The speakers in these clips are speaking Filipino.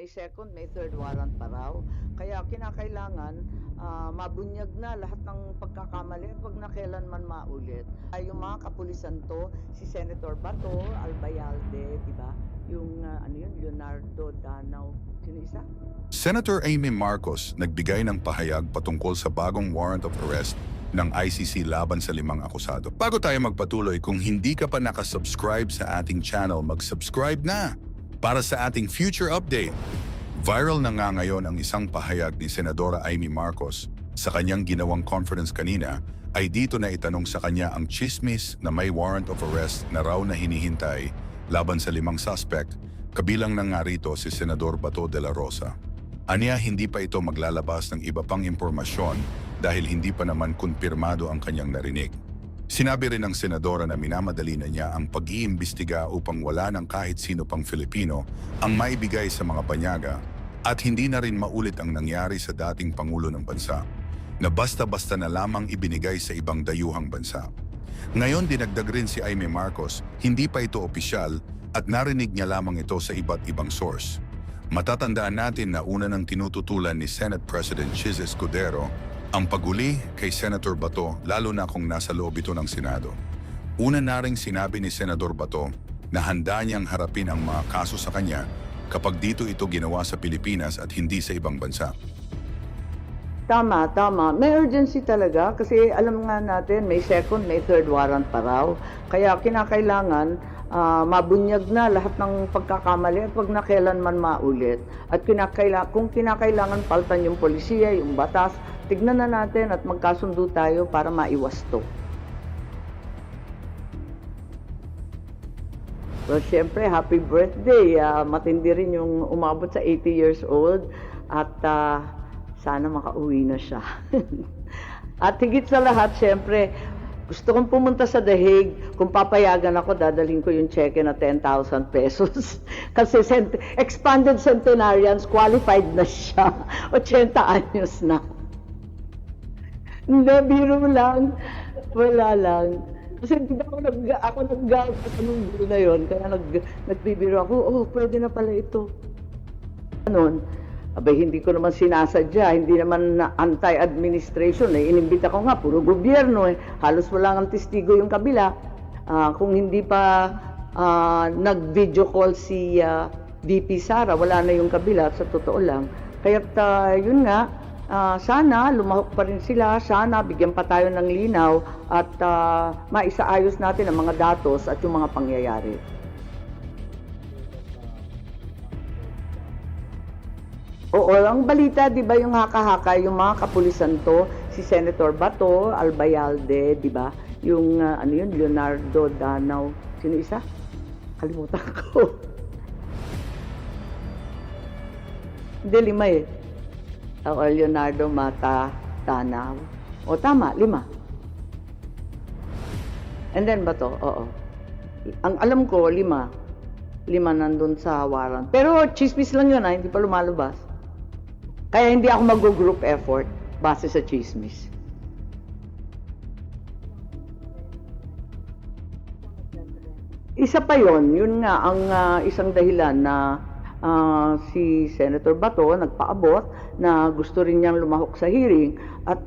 may second, may third warrant pa raw. Kaya kinakailangan mabunyag na lahat ng pagkakamali at wag na kailanman maulit. Yung mga kapulisan to, si Senator Bato, Albayalde, di ba? Yung Leonardo Danao, sino isa? Senator Amy Marcos nagbigay ng pahayag patungkol sa bagong warrant of arrest ng ICC laban sa 5 akusado. Bago tayo magpatuloy, kung hindi ka pa nakasubscribe sa ating channel, mag-subscribe na para sa ating future update. Viral na nga ngayon ang isang pahayag ni Senadora Amy Marcos sa kanyang ginawang conference kanina ay dito na itanong sa kanya ang chismis na may warrant of arrest na raw na hinihintay laban sa 5 suspect, kabilang na nga rito si Senador Bato de la Rosa. Aniya hindi pa ito maglalabas ng iba pang impormasyon dahil hindi pa naman kumpirmado ang kanyang narinig. Sinabi rin ng senadora na minamadali na niya ang pag-iimbestiga upang wala ng kahit sino pang Filipino ang maibigay sa mga banyaga at hindi na rin maulit ang nangyari sa dating Pangulo ng bansa na basta-basta na lamang ibinigay sa ibang dayuhang bansa. Ngayon dinagdag rin si Amy Marcos, hindi pa ito opisyal at narinig niya lamang ito sa iba't ibang source. Matatandaan natin na una nang tinututulan ni Senate President Chis Escudero ang paghuli kay Senator Bato lalo na kung nasa loob ito ng Senado. Una na ring sinabi ni Senador Bato na handa niyang harapin ang mga kaso sa kanya kapag dito ito ginawa sa Pilipinas at hindi sa ibang bansa. Tama, tama. May urgency talaga kasi alam nga natin may second, may third warrant pa raw. Kaya kinakailangan mabunyag na lahat ng pagkakamali at wag na kailanman maulit. At kung kinakailangan paltan yung polisiya, yung batas, tignan na natin at magkasundo tayo para maiwas to. Well, syempre, happy birthday. Matindi rin yung umabot sa 80 years old at sana makauwi na siya. At higit sa lahat, syempre, gusto kong pumunta sa The Hague. Kung papayagan ako, dadalhin ko yung cheque na 10,000 pesos. Kasi expanded centenarians, qualified na siya. 80 anyos na. Hindi, biro lang. Wala lang. Kasi hindi ako nag-gag sa mundo na yon. Kaya nagbibiro ako, pwede na pala ito. Ganon. Abay, hindi ko naman sinasadya, hindi naman na anti-administration. Inimbita ko nga, puro gobyerno. Halos wala ng testigo yung kabila. Kung hindi pa nag-video call si VP Sara, wala na yung kabila, sa totoo lang. Kaya't yun nga, sana lumahok pa rin sila, sana bigyan pa tayo ng linaw at maisaayos natin ang mga datos at yung mga pangyayari. Oo, ang balita, di ba, yung haka-haka, yung mga kapulisan to, si Senator Bato, Albayalde, di ba? Yung, Leonardo Danao, sino isa? Kalimutan ko. Hindi, 5 eh. O, Leonardo Mata Danao. O, tama, 5. And then Bato, oo. Ang alam ko, 5 nandun sa warrant. Pero chismis lang yun, hindi pa lumalabas. Kaya hindi ako mag-group effort base sa chismis. Isa pa yon, yun nga ang isang dahilan na si Senator Bato nagpaabot na gusto rin niyang lumahok sa hearing at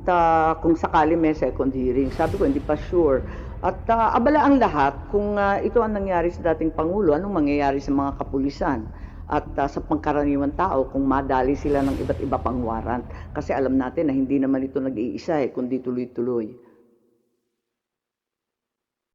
kung sakali may second hearing. Sabi ko, hindi pa sure. At abala ang lahat kung ito ang nangyari sa dating Pangulo, anong mangyayari sa mga kapulisan at sa pangkaraniwang tao kung madali sila ng iba't iba pang warrant. Kasi alam natin na hindi naman ito nag-iisa kundi tuloy-tuloy.